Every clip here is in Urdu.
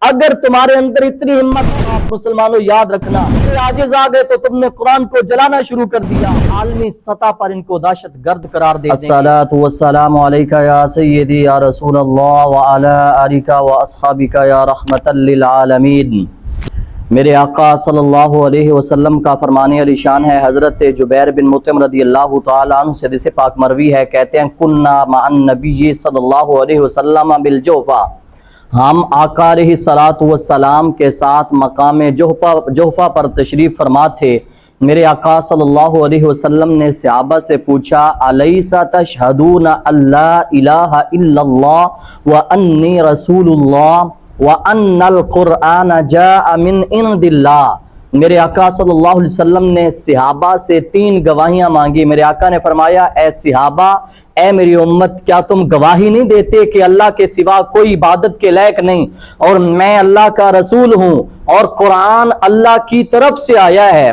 اگر تمہارے اندر اتنی ہمت ہے آپ مسلمانوں یاد رکھنا، عاجز آ گئے تو تم نے قرآن کو جلانا شروع کر دیا، عالمی سطح پر ان کو دہشت گرد قرار دے دیں گے۔ الصلاۃ والسلام علیکہ یا سیدی یا رسول اللہ وعلی آلکہ واصحابکہ یا رحمۃ للعالمین۔ میرے آقا صلی اللہ علیہ وسلم کا فرمان علی شان ہے، حضرت جبیر بن مطعم رضی اللہ تعالیٰ عنہ سے حدیث پاک مروی ہے، کہتے ہیں کننا مع النبی صلی اللہ علیہ وسلم بالجوفہ، ہم آقا علیہ الصلوۃ والسلام کے ساتھ مقام جوفہ پر تشریف فرما تھے۔ میرے آقا صلی اللہ علیہ وسلم نے صحابہ سے پوچھا الیس تشہدون اللہ الہ الا اللہ وانی رسول اللہ وَأَنَّ الْقُرْآنَ جَاءَ مِنْ عِنْدِ اللَّهِ۔ میرے آقا صلی اللہ علیہ وسلم نے صحابہ سے 3 گواہیاں مانگی۔ میرے آقا نے فرمایا اے صحابہ، اے میری امت، کیا تم گواہی نہیں دیتے کہ اللہ کے سوا کوئی عبادت کے لائق نہیں اور میں اللہ کا رسول ہوں اور قرآن اللہ کی طرف سے آیا ہے؟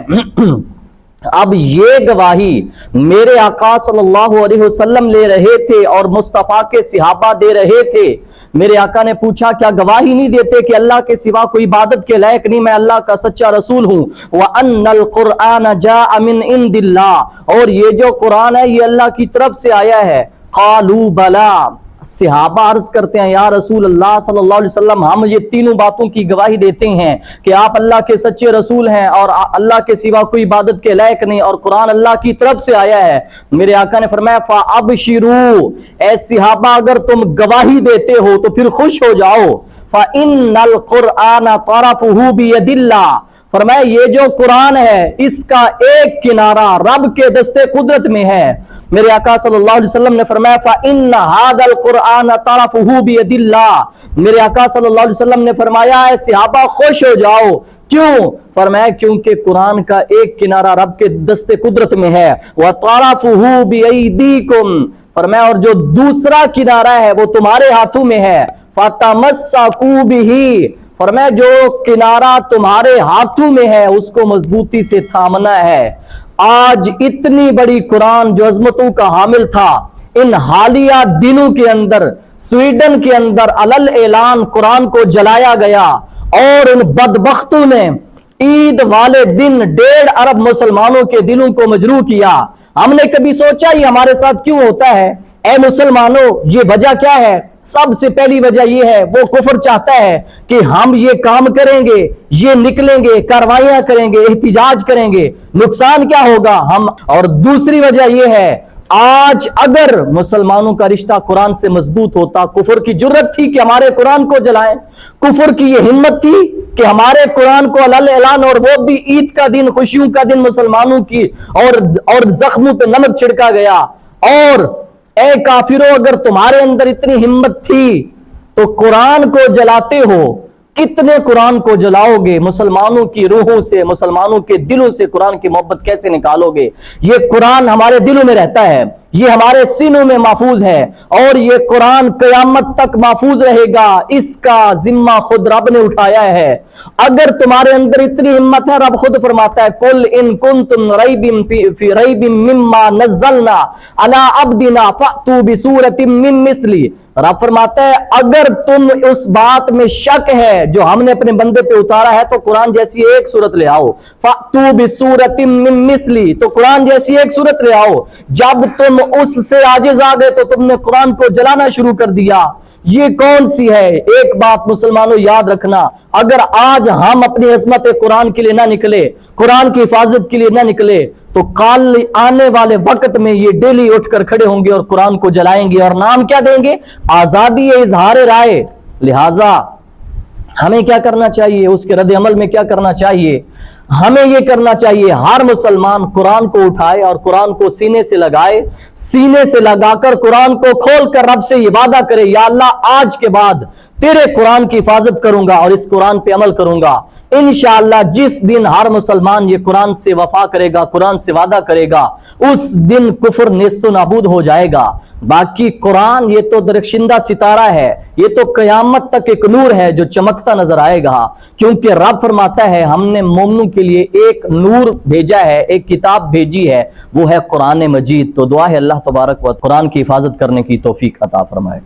اب یہ گواہی میرے آقا صلی اللہ علیہ وسلم لے رہے تھے اور مصطفیٰ کے صحابہ دے رہے تھے۔ میرے آقا نے پوچھا کیا گواہی نہیں دیتے کہ اللہ کے سوا کوئی عبادت کے لائق نہیں، میں اللہ کا سچا رسول ہوں؟ وَأَنَّ الْقُرْآنَ جَاءَ مِنْ عِنْدِ اللَّهِ، اور یہ جو قرآن ہے یہ اللہ کی طرف سے آیا ہے۔ قَالُوا بَلَا، صحابہ عرض کرتے ہیں یا رسول اللہ صلی اللہ علیہ وسلم، ہم یہ تینوں باتوں کی گواہی دیتے ہیں کہ آپ اللہ کے سچے رسول ہیں اور اللہ کے سوا کوئی عبادت کے لائق نہیں اور قرآن اللہ کی طرف سے آیا ہے۔ میرے آقا نے فرمایا فَأَبْشِرُوا، اے صحابہ اگر تم گواہی دیتے ہو تو پھر خوش ہو جاؤ۔ فَإِنَّ الْقُرْآنَ طَرَفُهُ بِيَدِ اللَّهِ، فرمایا یہ جو قرآن ہے اس کا ایک کنارہ رب کے دستے قدرت میں ہے۔ میرے آقا صلی اللہ علیہ وسلم نے فرمایا فَإِنَّ هَذَا الْقُرْآنَ طَرَفُهُ بِيَدِ اللَّهِ، میرے آقا صلی اللہ علیہ وسلم نے فرمایا اے صحابہ خوش ہو جاؤ، کیوں؟ فرمایا کیونکہ قرآن کا ایک کنارہ رب کے دستے قدرت میں ہے۔ وَطَرَفُهُ بِأَيْدِيكُمْ، فرمایا اور جو دوسرا کنارہ ہے وہ تمہارے ہاتھوں میں ہے۔ فَتَمَسَّكُوا بِهِ، فرمایا جو کنارہ تمہارے ہاتھوں میں ہے اس کو مضبوطی سے تھامنا ہے۔ آج اتنی بڑی قرآن جو عظمتوں کا حامل تھا، ان حالیہ دنوں کے اندر سویڈن کے اندر علل اعلان قرآن کو جلایا گیا اور ان بدبختوں نے عید والے دن 1.5 ارب مسلمانوں کے دلوں کو مجروح کیا۔ ہم نے کبھی سوچا یہ ہمارے ساتھ کیوں ہوتا ہے؟ اے مسلمانوں، یہ وجہ کیا ہے؟ سب سے پہلی وجہ یہ ہے وہ کفر چاہتا ہے کہ ہم یہ کام کریں گے، یہ نکلیں گے، کاروائیاں کریں گے، احتجاج کریں گے، نقصان کیا ہوگا ہم۔ اور دوسری وجہ یہ ہے آج اگر مسلمانوں کا رشتہ قرآن سے مضبوط ہوتا، کفر کی جرت تھی کہ ہمارے قرآن کو جلائیں، کفر کی یہ ہمت تھی کہ ہمارے قرآن کو علل اعلان، اور وہ بھی عید کا دن، خوشیوں کا دن مسلمانوں کی، اور زخموں پہ نمک چھڑکا گیا۔ اور اے کافروں، اگر تمہارے اندر اتنی ہمت تھی تو قرآن کو جلاتے ہو، کتنے قرآن کو جلاؤ گے؟ مسلمانوں کی روحوں سے، مسلمانوں کے دلوں سے قرآن کی محبت کیسے نکالو گے؟ یہ قرآن ہمارے دلوں میں رہتا ہے، یہ ہمارے سینوں میں محفوظ ہے اور یہ قرآن قیامت تک محفوظ رہے گا، اس کا ذمہ خود رب نے اٹھایا ہے۔ اگر تمہارے اندر اتنی ہمت ہے، رب خود فرماتا ہے قُلْ إِن كُنتُمْ فِي رَيْبٍ مِّمَّا نَزَّلْنَا عَلَىٰ عَبْدِنَا فَأْتُوا بِسُورَةٍ مِّن مِّثْلِهِ، رب فرماتا ہے اگر تم اس بات میں شک ہے جو ہم نے اپنے بندے پہ اتارا ہے تو قرآن جیسی ایک سورت لے آؤ۔ فَأْتُوا بِسُورَةٍ مِّن مِّثْلِهِ، تو قرآن جیسی ایک سورت لے آؤ۔ جب تم اس سے عاجز آ گئے تو تم نے قرآن کو جلانا شروع کر دیا۔ یہ کون سی ہے؟ ایک بات مسلمانوں یاد رکھنا، اگر آج ہم اپنی عظمت قرآن کے لیے نہ نکلے، قرآن کی حفاظت کے لیے نہ نکلے، تو کل آنے والے وقت میں یہ ڈیلی اٹھ کر کھڑے ہوں گے اور قرآن کو جلائیں گے، اور نام کیا دیں گے؟ آزادی اظہار رائے۔ لہٰذا ہمیں کیا کرنا چاہیے؟ اس کے رد عمل میں کیا کرنا چاہیے؟ ہمیں یہ کرنا چاہیے ہر مسلمان قرآن کو اٹھائے اور قرآن کو سینے سے لگائے، سینے سے لگا کر قرآن کو کھول کر رب سے یہ وعدہ کرے یا اللہ آج کے بعد تیرے قرآن کی حفاظت کروں گا اور اس قرآن پہ عمل کروں گا۔ انشاءاللہ جس دن ہر مسلمان یہ قرآن سے وفا کرے گا، قرآن سے وعدہ کرے گا، اس دن کفر نیست و نابود ہو جائے گا۔ باقی قرآن یہ تو درخشندہ ستارہ ہے، یہ تو قیامت تک ایک نور ہے جو چمکتا نظر آئے گا، کیونکہ رب فرماتا ہے ہم نے مومنوں کے لیے ایک نور بھیجا ہے، ایک کتاب بھیجی ہے، وہ ہے قرآن مجید۔ تو دعا ہے اللہ تبارک و قرآن کی حفاظت کرنے کی توفیق عطا فرمائے۔